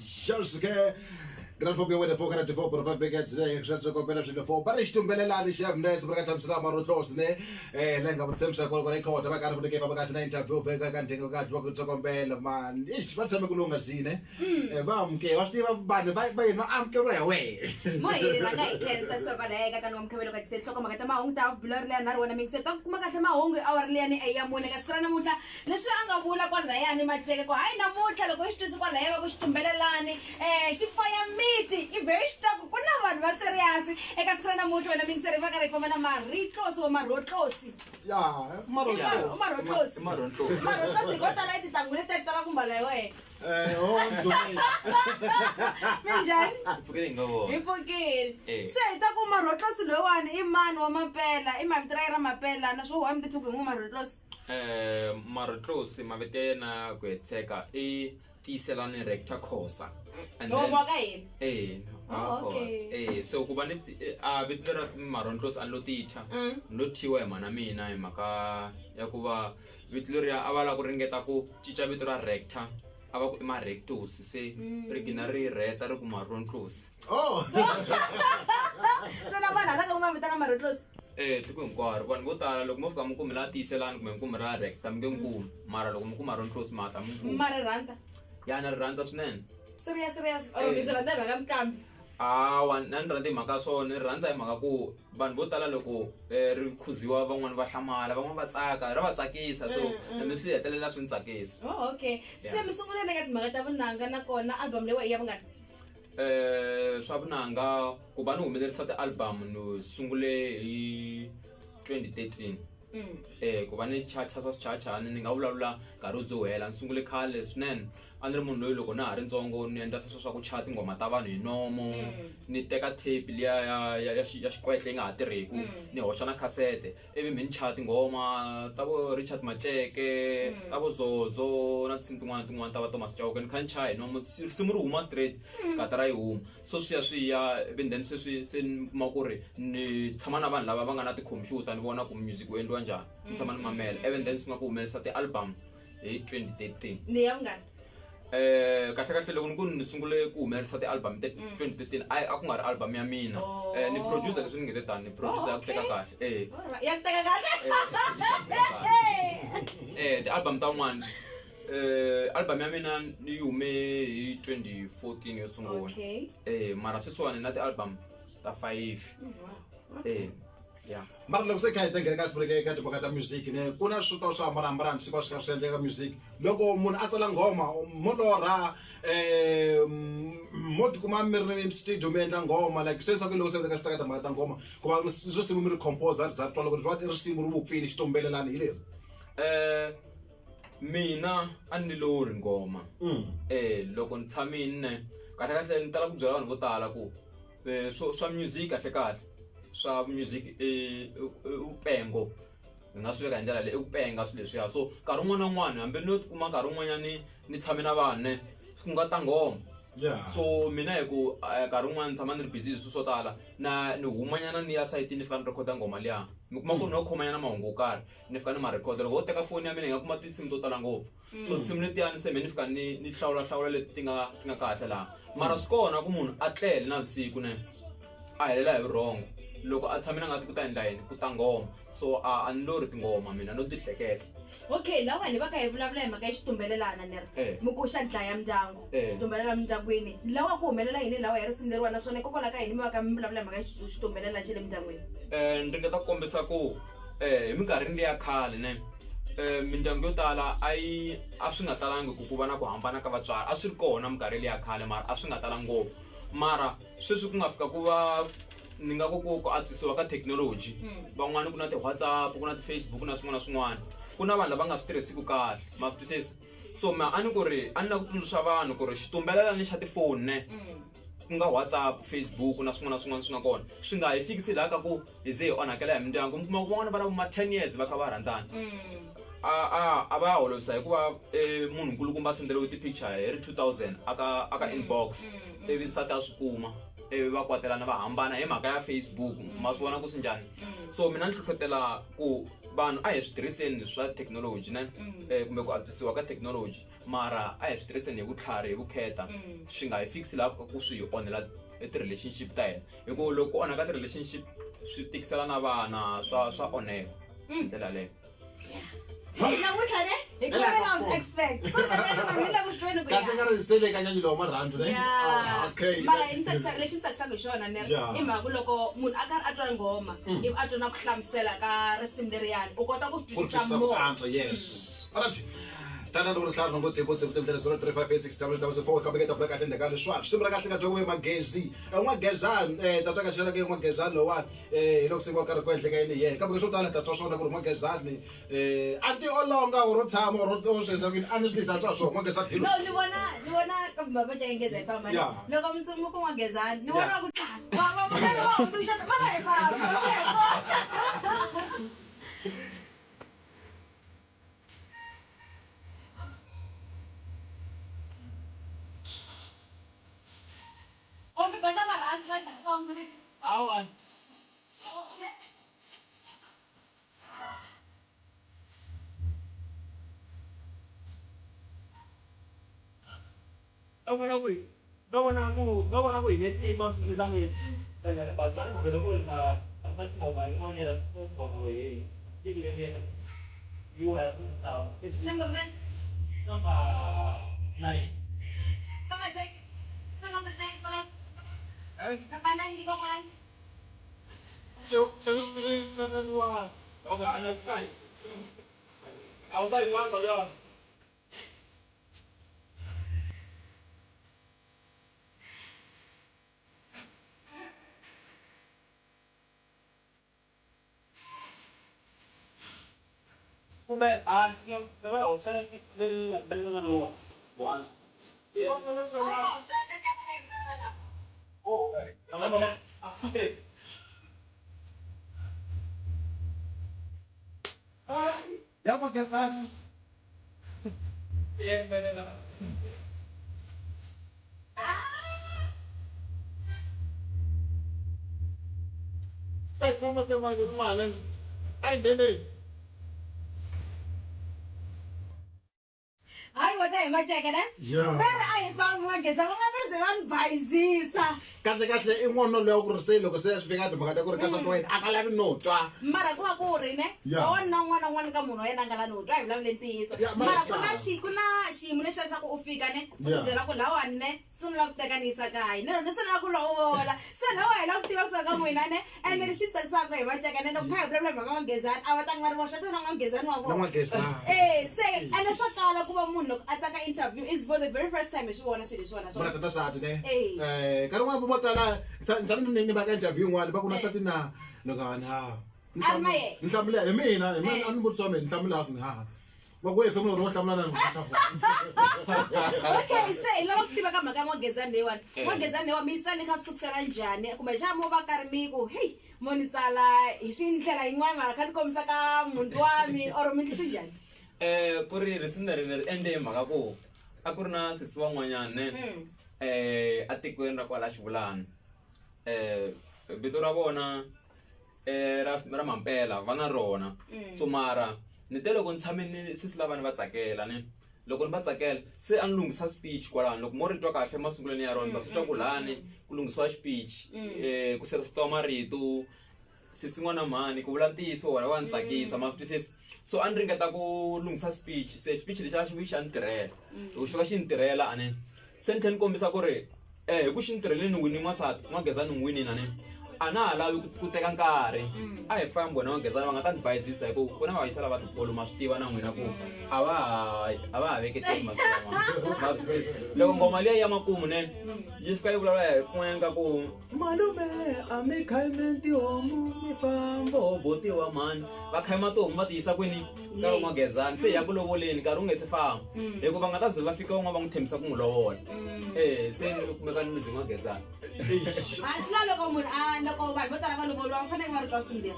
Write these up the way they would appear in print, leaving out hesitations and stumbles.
Sharske Grandphobia with the folk at the folk of Biggets, Shatso Combination for Barishtum Belani Sham, Nes, Bragatam Sama Rotosne, Lenga Temsa Coco, Tabaka for the Cape of Gatanita, Vega can take a cat, walk to Combel, man. Ish, what's a Makulunga scene? Bam, Chaos, by the bike, but no, I'm carry away. Moi, Ragai, Kansas, Sogalega, and Kamero, Sokamatama, Untaf, Blur, and when I mix it up, Makatama, our Liani, Ayam, when I Stranamuta, the Sanga Mula, Anima Checo, I know more Calabush to Sokaleva, which to Belani, she fire me. Ibesta kuna vanhu vaseriasi eka sikrana mucho wena mingisere vakare pamana maritosi wamarotosi ya marotosi kota laiti tangu letetala kumbala iwe minjani ifukile se itaku marotosi lowani imani wamapela imavitiraira mapela naswo wamndithuku ngumarotosi marotosi mavetena kwetseka tiselane recta khosa and then okay so kuba ni vitera marontlos alotitha lothiwa mana mina emhaka ya kuva vitloria avala ku ringeta ku cica vito ra recta ava ku ma rectus se originary reta ri ku marontlos so na vana la ku ma vitana marontlos tiku hinkwaro vanhu vo tala loko mo fika mi kumela tiselani kumbe mi kumela recta mi nge nkulu mara loko mi kuma marontlos mata mi nkulu mara ranta yana ranta swinene serious or ngishona ndaba kamkambi nani rhandza hi mhaka swona ni rhandza hi mhaka ku vanhu vo tala loko ri khuziwa van'wani va hlamala van'wani va tsaka ra va tsakisa so mi swi hetelela swi ni tsakisa okay se mi sunguleni eka timhaka ta vunanga nakona album leyi i ya vungani swa vunanga ku va ni humelerisa ti-album ni sungule hi 2013 ku va ni chacha swa swichachani ni nga vulavula nkarhi wu zo hela ni sungule khale swinene a ni ri munhu loyi loko na ha ri ntsongo ni endla sweswo swa ku chaya tinghoma ta vanhu hi nomo ni teka tape liya ya xikwetle yi nga ha tirheku ni hoxa na khasete ivi mi ni chaya tinghoma ta vo Richard Maceke ta vo Zozo na tin'wana ta va Thomas Chauke ni kha ni chaya hi nomo risimu ri huma straight katara yi huma so swiya ivi then sweswi se ni kuma ku ri ni tshama na vanhu lava va nga na tikhompyuta ni vona ku music wu endliwa njhani ni tshama ni mamela even then swi nga ku humelerisa ti-album hi 2013 ni ya vungani kahle loko ni ku ni sungule ku humelerisa ti-album 2013 a ku nga ri album ya mina ni producer leswi ni nge te tani ni producer ya ku teka kahle ya ku teka kahle ti-album ta un'wana album ya mina ni hume hi 2014 yo sungula mara sweswiwani na ti-album ta 5 yeah mara loko se kha hi tengela ka Afrika ka timhaka ta music ne ku na switalo swo hambanahambana swi va swi kha swi endleka music loko munhu a tsala nghoma mo lorha mo tikuma mi ri ni studio mi endla nghoma like se loko se endleka swi ta ka timhaka ta nghoma ku va risimu mi ri composer za twa loko ri risimu ri vupfini xitumbelelani hi leri mina a ni lori nghoma loko ni tshamini kahle ni tala ku byela vanhu vo tala ku swa music kahle swa music upengo nga swi veka hi ndlela leyi ukupenga swilo leswiya so nkarhi wun'wana na wun'wana hambi no kuma nkarhi wun'wanyani ni tshame na vanhu ku nga ta nghoma so mina hi ku nkarhi wun'wana ni tshama ni ri busy hi swilo swo tala na ni humanyana ni ya sayitini ni fika ni rhekhoda nghoma liya mi kuma ku ni ho khomanyana mahungu yo karhi ni fika ni ma rhekhoda loko ho teka foni ya mina hi nga kuma tinsimu to tala ngopfu so tinsimu letiyani se me ni fika ni hlawula leti ti nga kahle laha mara swi kona ku munhu a tlele na vusiku ne a helela hi vurhongo loko a tshamina ngati ku ta endla yini ku ta nghoma so a ni lori tinghoma mina no ti hleketa okay lawa vanhu va kha hi vulavula hi mhaka ya xitumbelelana ni ri mi ku xa dlaya mindyangu xitumbelela mindyangwini lawa ku humelela yini lawa hi risimu leriwa naswona hikokwalaho ka yini mi va ka mi vulavula hi mhaka ya xitumbelelana xa le mindyangwini ni ringeta ku kombisa ku hi minkarhini leya khale ne mindyangu yo tala a swi nga talangi ku va na ku hambana ka vatswari a swi ri kona minkarhi leya khale mara a swi nga tala ngopfu mara sweswi ku nga fika ku va ni nga ku antswisiwa ka technology van'wani ku na ti-WhatsApp ku na ti-Facebook na swin'wana ku na vanhu lava nga swi tirhisiku kahle ma twisisa so a ni ku ri a ni la ku tsundzuxa vanhu ku ri xitumbelelani xa tifoni ne ku nga WhatsApp Facebook na swin'wana swi nga kona swi nga hi fikisi laha ka ku hi ze hi onhakela hi mindyangu mi kuma ku van'wana va na ma 10 years va kha va rhandzana a va ya holovisa hikuva munhu nkulukumba a senderiwe ti-picture hi ri 2000 aka inbox ivi nsati a swi kuma va kwatelana va hambana hi mhaka ya Facebook ma swi vona ku swi njhani so mina ni hlohlotela ku vanhu a hi swi tirhiseni swa technology ne kumbe ku antswisiwa ka technology mara a hi swi tirhiseni hi vutlhari hi vukheta swi nga hi fiksi laha ku swi hi onhela ti-relationship ta hina hikuva loko ku onhaka ti-relationship swi tikisela na vana swa onheka hi ndlela leyo namuntlha ne hi kombela u expect kodwa vuxweni ku kahle nga ri sele ka nyanyilo wa marhandzu ne okay mara lexi ni tsakisaka hi xona ni ri i mhaka loko munhu a karhi a twa nghoma ivi a twa na ku hlamusela ka risimu leriyani u kota ku swi twisisa more yes alright tana ndo rihlaro ngo tsebo 03586777 ka beketa black atende ka leswar simra kahle ka twa magezi nwa gezan ta twa ka shela ke nwa gezan lo wa loko singo ka ri kwenhle ka yini ye ka beketa tana ta twa swona ku ri nwa gezan anti olonga ro tshama ro tsoshesa ku honestly ta twa swona nwa gezan no ni vona ka baba ja ingeza hi famba loko mutsungu ku nwa gezan ni vona ku baba mukero wa ku xata mala hi famba Awan. Đâu có nào ini con người ta nhìn đây là bảo dẫn người ta là mất một vài ngon như là còn người đi đi you have nó mà này Ông sai. Ông sai quá rồi. Mẹ nhưng nếu mà ông sẽ lên là đồ. ya pakai san Tại không có cái mà lên anh đến đây hayi wena hi maceke ne mara a hi fambi mageza va nga ze va ni bayizisa kahle kahle i n'wana loyo ku ri se loko se swi fika timhaka ta ku ri ka swa wena a nga lavi no twa mara ku va ku ri ne wona n'wana ka munhu wa yena a nga la no twa hi vulavule ntiyiso mara ku na xiyimo lexiya xa ku u fika ne u ti byela ku lawani ne se ni lava ku tekanisa kaye ne rona se ni lava ku lovola se lawa hi lava ku tiva kusuka ka n'wina ne ende lexi tsakisaka hi maceke ne loko kha hi vulavula hi mhaka n'wangezani a va tangi va ri voxa tena n'wangezani wa vona se ende swa kala ku va munhu loko a ta ka interview is for the very first time hi swi vona swilo leswiwona mara tata sati ne nkarhi n'wana vo tala tshami ni va ka interview yin'wana va ku na sati na loko ani ni hlamula hi mina a ni vutisa wa mina ni hlamula swi ha va ku hefemula ro hlamula na okay se hi lava ku tiva ka mhaka n'wangezani leyiwani n'wangezani leyiwa mi tsale kha sukusela njhani kumbe xa mo va karhi mi ku hey mo ni tsala hi swindlela yin'wana mara kha ni kombisa ka munhu wa mi or mi ndlise njhani ku ri risimu leri ni ri endle hi mhaka ku a ku ri na sesi van'wanyana ne a tikweni ra kwala Xivulani vito ra vona ra Mampela va na rona so mara ni te loko ni tshame ni sesi lava ni va tsakela ne loko ni va tsakela se a ni lunghisa speech kwalano loko mo ri twa kahle masunguleni ya rona va swi twa ku lani ku lunghisiwa speech ku serisitiwa marito sesi n'wana mhani ku vula ntiyiso wena wa ni tsakisa ma swi twisisi so a ni ringeta ku lunghisa speech se speech lexi a xi vi xa ni tirhela loko xi va xi ni tirhela a ni se ni tlhela ni kombisa ku ri hi ku xi ni tirhele ni wini n'wansati n'wangezani ni wini na ni a na ha lavi ku teka nkarhi a hi fambi wena n'wangezani va nga ta ni bayizisa hi ku ku na vayisela va tipolo ma swi tiva na n'wina ku a va ha veketeli masiku lama loko ngoma liya ya makumu ne yi fika yi vulavula hi kun'wenga ku malume a mi khayime tihomu mi fambo botiwa mani va khayima tihomu va ti yisa kwini ka n'wangezani se ya ku lovoleni nkarhi u nge se famba hikuva va nga ta ze va fika un'wana va n'wi thembisa ku n'wi lovola se ni kumeka ni mizi n'wangezani a swi la loko munhu a endla ko vanhu vo tala va lovoliwa va fanele va ri twa swilo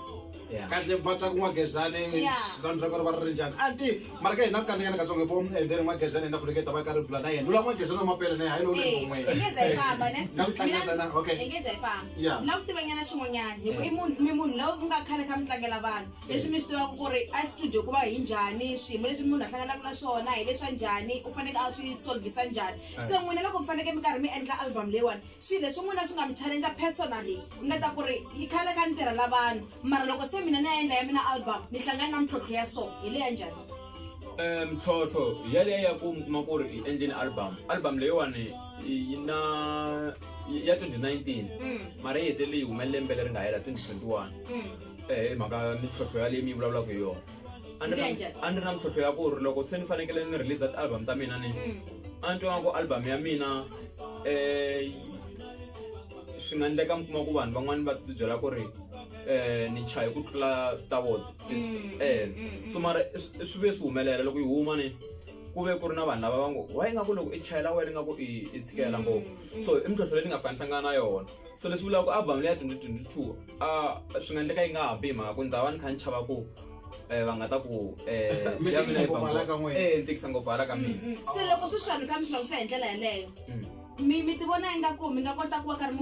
Yeah. kahle mpata ku n'wagezane Yeah. swirandzira ku ri va ri njhani anti mara ka hina ku kanengana katsongo fo then n'wagezane na funeke ta va karhi bula na yena lula n'wagezane mapele na hayi lowu rin'we ingeze ayifamba ne Na ku tlangezana, okay. ingeze ayifamba Yeah. la ku tivanyana swin'wanyana hi ku mi munhu lowu ku nga khale kha mi tlangela vanhu leswi mi swi tivaka ku ri a studio ku va hi njhani swiyimo leswi munhu a hlanganaka na swona hi leswa njhani u faneke a swi solvisa njhani se n'wina loko mi faneke mi karhi mi endla album leyiwani swilo leswi n'wina swi nga mi challenge personally mi nga ta ku ri hi khale kha ni tirhela vanhu mara loko se mina ni ya endla ya mina album ni hlangana na mintlhontlho ya so hi leya njhani Mthotho yaleyo ya ku kuma ku ri hi endleni album leyiwani yi na ya 2019 mara yi hetelele yi humelele lembe leri nga hela 2021 hi mhaka mintlhontlho yaleyi mi yi vulavulaka hi yona a ni ri na mintlhontlho ya ku ri loko se ni fanekele ni release ti-album ta mina ni a ni twa nga ku album ya mina swi nga endleka mi kuma ku vanhu van'wani va tibyela ku ri ni chayi ku tlula ta vona so mara swi ve swi humelela loko yi huma ni ku ve ku ri na vanhu lava va ngo wa yi nga ku loko i chayela wena ingaku i tshikela ngopfu so i mintlhontlho leyi ni nga fane hlangana na yona so leswi vulaka ku album leya 2022 swi nga endleka yi nga ha bi mhaka ku ni ta va ni kha ni chava ku va nga ta ku Mi tikisa ngopfu hala ka n'wina. ni tikisa ngopfu hala ka mina se loko swi swani kha mi swi langutisa hi ndlela yeleyo mi ti vona ingaku mi nga kota ku va karhi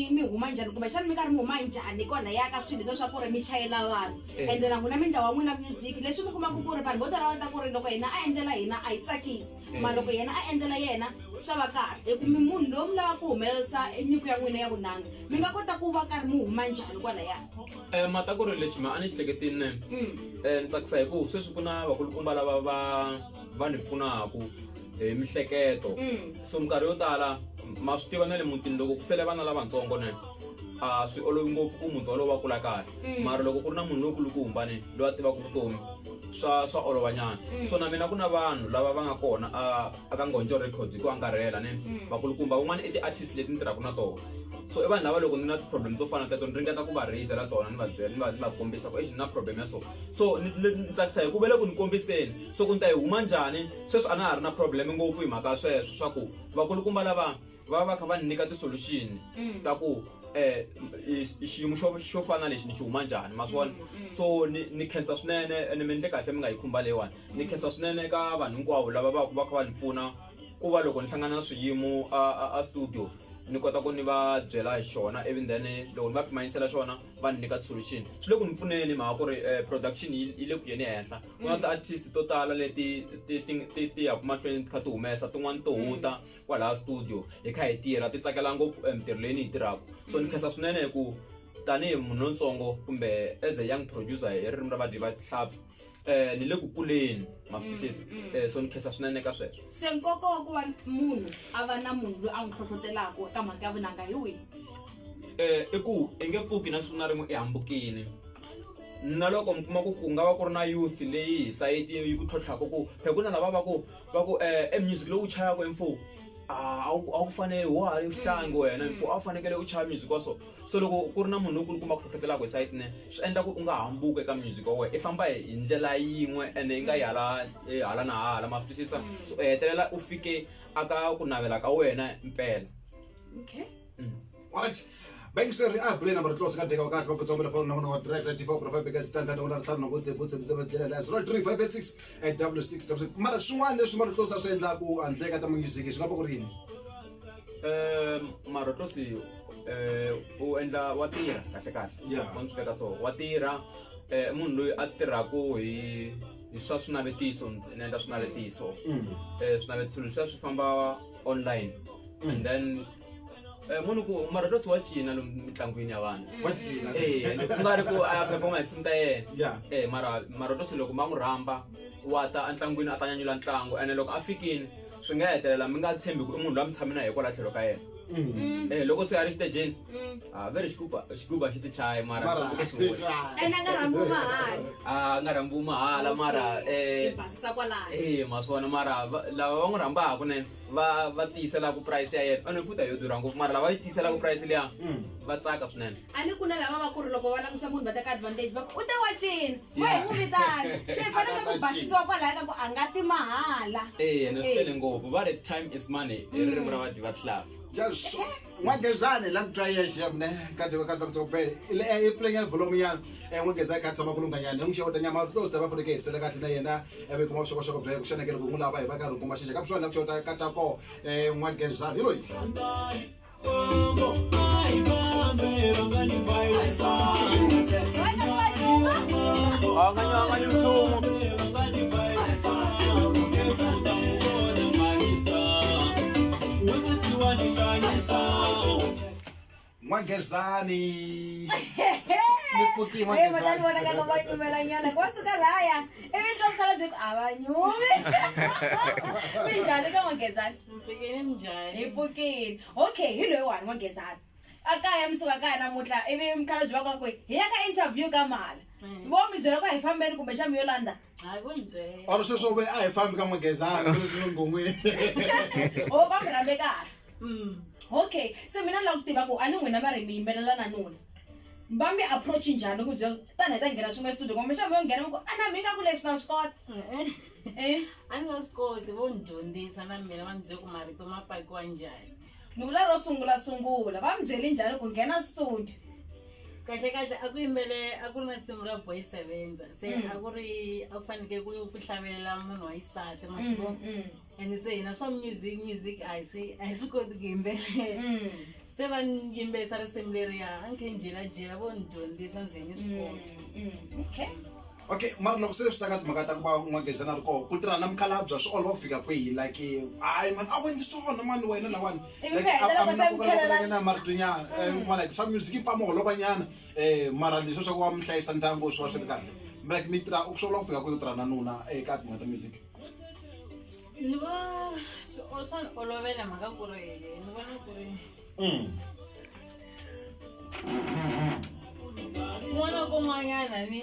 mi huma njhani kumbe xana mi karhi mi huma njhani kona ya ka swilo leswi swa ku ri mi chayela vanhu ende na n'wina mindhawu ya n'wina music leswi mi kumaka ku ri vanhu vo tala va ta ku ri loko hina a endlela hina a yi tsakisi mara loko yena a endlela yena swa va kahle hi ku mi munhu lowu mi lava ku humelerisa nyiko ya n'wina ya vunanga mi nga kota ku va karhi mi huma njhani kwalaya mata ku ri lexi ma a ni xi hleketini ni tsakisa hi ku sweswi ku na vakulukumba lava va ni pfunaku hi mihleketo so minkarhi yo tala ma swi tiva na le mutini loko ku sele vana lavatsongo ne a swi olovi ngopfu ku muti walowo va kula kahle mara loko ku ri na munhu lowukulukumba ni loyi a tivaka vutomi swa olovanyana so na mina ku na vanhu lava va nga kona aka Ngonjo Records hi ku angarhela ne vakulukumba van'wana i ti-artist leti ni tirhaka na tona so i vanhu lava loko ni na ti-problem to fana teto ni ringeta ku va rhisela tona ni va byela ni va kombisa ku exi ni na problem ya so ni tsakisa hi ku ve le ku ni kombiseni so ku ni ta yi huma njhani sweswi a na ha ri na problem ngopfu hi mhaka sweswo swa ku vakulukumba lava va kha va ni nyika ti-solution ta ku xiyimo xo fana lexi ni xi huma njhani ma swona so ni khensa swinene ene mi endle kahle mi nga yi khumba leyiwani ni khensa swinene ka vanhu hinkwavo lava va kha va ni pfuna ku va loko ni hlangana na swiyimo a studio ni kota ku ni va byela hi xona even then loko ni va pimanyisela xona va ni nyika ti-solution swi le ku ni pfuneni mhaka ku ri production yi le ku yeni henhla ku na ti-artist to tala leti ti yaku mahlweni ti kha ti humesa tin'wani to huta kwalaha studio hi kha hi tirha ti tsakela ngopfu mintirho leyi ni yi tirhaka so ni khensa swinene hi ku tanihi munhu lontsongo kumbe as a young producer hi ririmi ra vadyi va hlampfi ni le ku kuleni ma swi twisisi so ni khensa swinene ka sweswo se nkoka wa ku va munhu a va na munhu loyi a n'wi hlohlotelaka eka mhaka ya vunanga hi wihi i ku i nge pfuki na siku na rin'we i hambukini na loko mi kuma ku nga va ku ri na youth leyi hi sayiti yi ku tlhontlhaka ku phela ku na lava va ku music lowu chayaka mfu a wu fanele wa ha ri xihlangi wena mfu a wu fanekele u chaya music wa so loko ku ri na munhu lokulukumba ku hlohlotelaka hi sayiti ne swi endla ku u nga hambuka eka music wa wena i famba hi ndlela yin'we ende i nga yi hala na hala ma swi twisisa so u hetelela u fike aka ku navela ka wena mpela okay alright Bank sir bule number close ka teka kahle ku tsomela phone na direct 94 profile because standard una ri tano ngotse butse 03586 86 mara swin'wana leswi mara close swi endla ku handle ka ta music swi nga va ku ri yini mara tlosi u endla wa tirha kahle Yeah. ma swi veka so wa tirha munhu loyi a tirhaka hi swa swinavetiso ni endla swinavetiso swinavetiso leswi swi famba online and then munhu ku mara tlosi wa cina lomu mitlangwini ya vanhu ku nga ri ku a performa hi tsimbi ta yena mara tlosi loko ma n'wi rhamba wa ta entlangwini a ta nyanyula ntlangu ene loko a fikini swi nga hetelela mi nga tshembi ku i munhu loyi a mi tshame na hi kwala tlhelo ka yena loko se a ri xitejeni veri xiguba xi ti chayi mara ene a nga rhambi mahala a nga rhambi mahala mara i basisa kwalaha ma swona mara lava va n'wi rhambaka nene va tiyiselaku price ya yena ene futa yo durha ngopfu mara lava yi tiyiselaku price liya va tsaka swinene a ni ku na lava va ku ri loko va langutisa munhu va teka advantage va ku u ta wa cini wa hi n'wi vitani se hi faneke ku basisiwa kwalaha ka ku a nga ti mahala ene swi tele ngopfu va ri time is money hi ririmi ra vadyi va hlafu Just Wangezani, Langtrayasham, Katakope, playing a Volumian, and Wangeza Katamakulungan, and show the Yamal close the for the gates, and the Katina, and we come also of the Senegal Gumula by Bakaru Kumashi, I'm sure that Katako, and Wangezani. Wangezani. Madani wanakaka kumelanyana kwa sukalaya. Ewe kala ziku abanyume. Minjani kama Wangezani? Mfikeni mjani. Ifukini. Okay, yule one Wangezani. Akaya msuka kaya namutla ewe mkalazi wako kwe. Yaka interview kamala. Bomi jero kwa ifambeni kumesha Yolanda. Hayi kunje. Olushosho we ayifambi kaMwangezani ngongwe. Oh bamela beka. Okay, so mina la ukutiba ku ani wena mara imbelela noni. Mbambi approach njani ukuze tana ngena sume studio ngoba mhlawumbe uyongena ngo ana minga ku left now Scott. Angasikoti bondondisa na mina bangize ku marito mapaki kanjani. Ngibula ro sungula bamjeli njani ku ngena studio. Kahle akuyimbele akuna simu ra boy sevenza se akuri akufanike ku hlabelela munhu wa isati mashibo. And say na swa music ayiswikoti ku yimbelela. Se va yimbesa risimu leriya anke njela bondondisa ndzeni swikolo. Okay. Okay, mara loko se swi ta ka timhaka ta ku va N'wangezani ri koho ku tirha na mikhalabya swi olova ku fika kwihi like hayi man a wu endli swona mani wena lawani na maritinyana like swa music yi pfa mi holovanyana mara leswi swa ku va mi hlayisa ndyangu swi va swi ri kahle like mi tirha swi olova ku fika kwihi ku tirha na nuna eka timhaka ta music ni va swa olovela mhaka ku ri ni vona ku ri Mwana kun'wanyana ni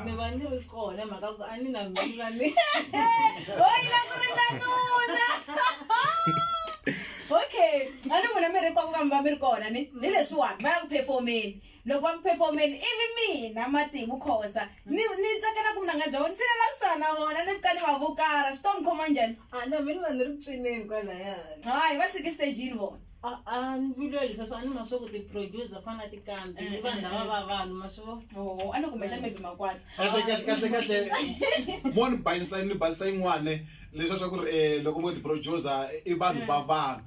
mi va ni ri kona mhaka ku a ni na mina ni Oila kurenda nuna. Okay, ani muna mi ri kwa ku kamba mi ri kona ni leswiwani va ya ku performeni. Loko va ku performeni ivi mina Matimu Khosa ni tsakela ku mnanga bya ndzi la kusana vona ni fika ni va vukara swi to mi khoma njhani? na mina va ni ri ku cineni kwalayani. Hayi va tshike stage-ini vona. Ni vilo leswi swa ni ma swo ku ti-producer fana tikambi ni vanhu lava va vanhu ma swi vo. A ni kumbexani maybe makwati. kahle mo ni basisa yin'wana leswi swa ku ri loko mo ti-producer i vanhu va vanhu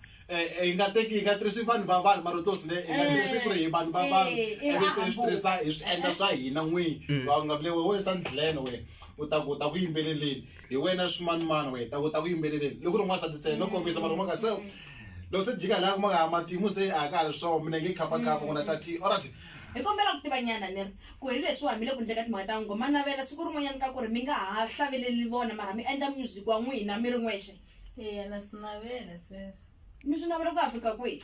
hi nga tirhisi vanhu va vanhu mara to sine hi nga tirhisi ku ri hi vanhu va vanhu ivi se hi swi tirhisa hi swi endla swa hina n'wini va nga vule we Sandlene we u ta ku yimbeleleni hi wena swimanimani we ta ku yimbeleleni loko ri n'wansati ntsena no kombisa mara maka se loko se jika laha ku maka Matimu se a ka ha ri swo minenge khaphakhapha n'wina tati alright Hi kombela ku tivanyana ni ri ku ri leswi wa mile ku ndleka timhaka ta ngoma navela siku rin'wanyana ka ku ri mi nga ha hlaveleli vona mara mi endla music wa n'wina mi ri n'wexe na swi navela sweswo mi swi navela ku ya fika kwihi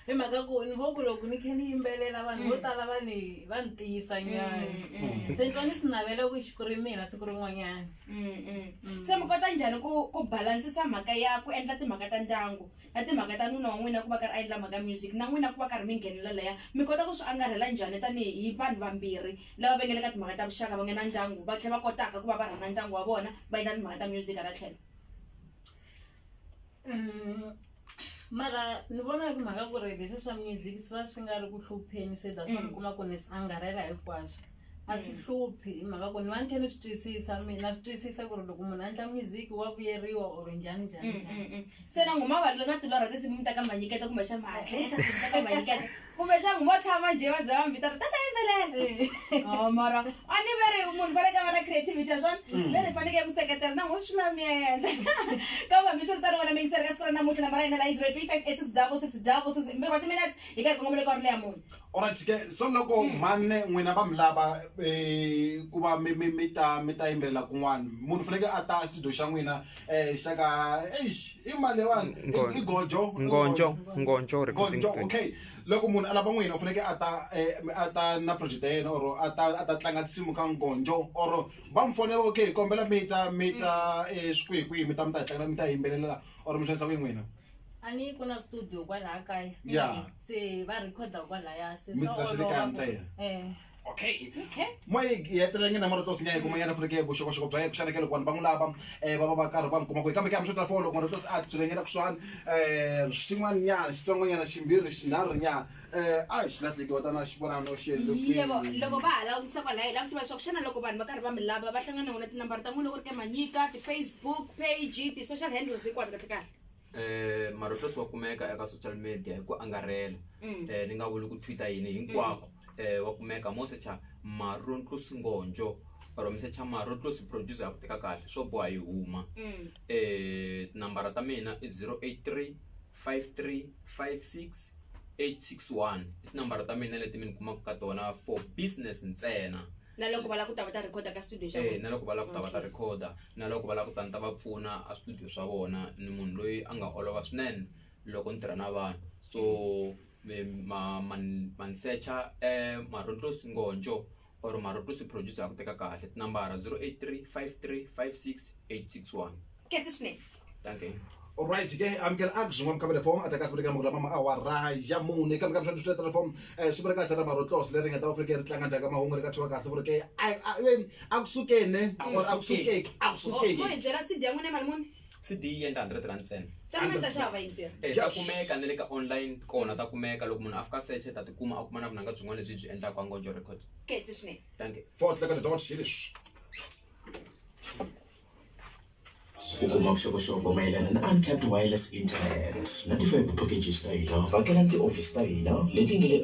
hi mhaka ku ni vo ku loko ni khe ni yimbelela vanhu vo tala va ni tiyisanyana se ni twa ni swi navela ku ku ri mina siku rin'wanyana. se mi kota njhani ku balansisa mhaka ya ku endla timhaka ta ndyangu na timhaka ta nuna wa n'wina ku va karhi a endla mhaka music na n'wina ku va karhi mi nghenelela leya mi kota ku swi angarhela njhani tanihi vanhu vambirhi lava va nge le ka timhaka ta vuxaka va nge na ndyangu va tlhela va kotaka ku va va rhana ndyangu wa vona va endla timhaka ta music hala tlhelo. Mara ni vona ku mhaka ku ri leswi swa music swi va swi nga ri ku hlupheni se that's why ni kuma ku ni swi angarhela hinkwaswo a swi hluphi hi mhaka ku ni va ni kha ni swi twisisa mina swi twisisa ku ri loko munhu a endla music wa vuyeriwa or njhani njhani. Se na ngoma va nga tilorha tinsimu mi ta ka manyiketa kumbexana mahatle ta ka manyiketa kumbexana ngoma tshama njhe va ze va mi vita tata yimbelela mara a ni ve ri munhu faneke a va na creativity ya swona ve ri faneke mi seketela na ngoma swi lavi mi ya endla ka hambi swi ri tani wena mi yingisela ka siku ra namuntlha nambara yina la 035866666 mbirhi wa timinutes hi ka kongomelo ka ri leya munhu. Alright ke so loko mane n'wina va mi lava ku va mi ta yimbelela kun'wana munhu faneke a ta studio xa n'wina xaka i mali leyiwani i Ngonjo recording studio. Okay loko munhu a lava n'wina u faneke a ta na project ya yena or a ta tlanga tinsimu ka Ngonjo or va mi fonela okay hi kombela mi ta swikwihi mi ta tlanga mi ta yimbelela or mi xanisa ku n'wina. A ni ku na studio kwalaya kaya Yeah. se va recorda kwalaya se Mi tshama xi le kaya ntsena. okay Okay. moye yetelenge na mara tosi nyaye kuma yana fureke bushoko bya ku shanekele ku vanhu lava va va karhi va mi kuma ku kambe kambe swo ta follow mara tosi a tsulengela ku swani xin'wana nyana xitsongo nyana ximbirhi xinharhu nyana a xi lahlekiwa tana xivonano yebo loko va ha langutisa kwalaha hi lava ku tiva leswaku xana loko vanhu va karhi va mi lava va hlangana na n'wina tinambara ta n'wina loko ri ke manyika ti-Facebook page ti-social handles hikwati kahle kahle marotlosi wa kumeka eka social media hi ku angarhela ni nga vuli ku Twitter yini hinkwako wa kumeka mo secha Marotlosi Ngonjo or mi secha Marotlosi producer ku teka kahle swo boha yi huma nambara ta mina i 083 53 56 861 tinambara ta mina leti mi ni kumaka ka tona for business ntsena na loko va lava ku ta va ta recorda ka studio xa na loko va lava ku ta va ta recorda na loko va lava ku ta ni ta va pfuna a studio swa vona ni munhu loyi a nga olova swinene loko ni tirha na vanhu so man secha Marotlosi Ngonjo or Marotlosi producer ku teka kahle tinambara 083 53 56 861 kesi swinene. thank you. Alright, ke amkel akzungwa mkamele fo ataka Afrika mugula mama awara ya mune kam kam swa telefon super ka tara Marotlosi le ringa ta Afrika ri tlanga ndaka mahungu ri ka thiwa kahle for ke akusukene or akusuke mo hi byela CD ya n'wina mali muni CD yi endla 100 rand ntsena xana mi ta xava yingisira ta kumeka ni le ka online kona ta kumeka loko munhu a fika search ta tikuma a kuma na vunanga byin'wana lebyi byi endlaka a Ngonjo record kesi swinene. thank you. Fort like the dots hilish ukuma kuxokoxoko mayelana na uncapped wireless internet na ti-fiber packages ta hina vhakela ti-office ta hina leti nge le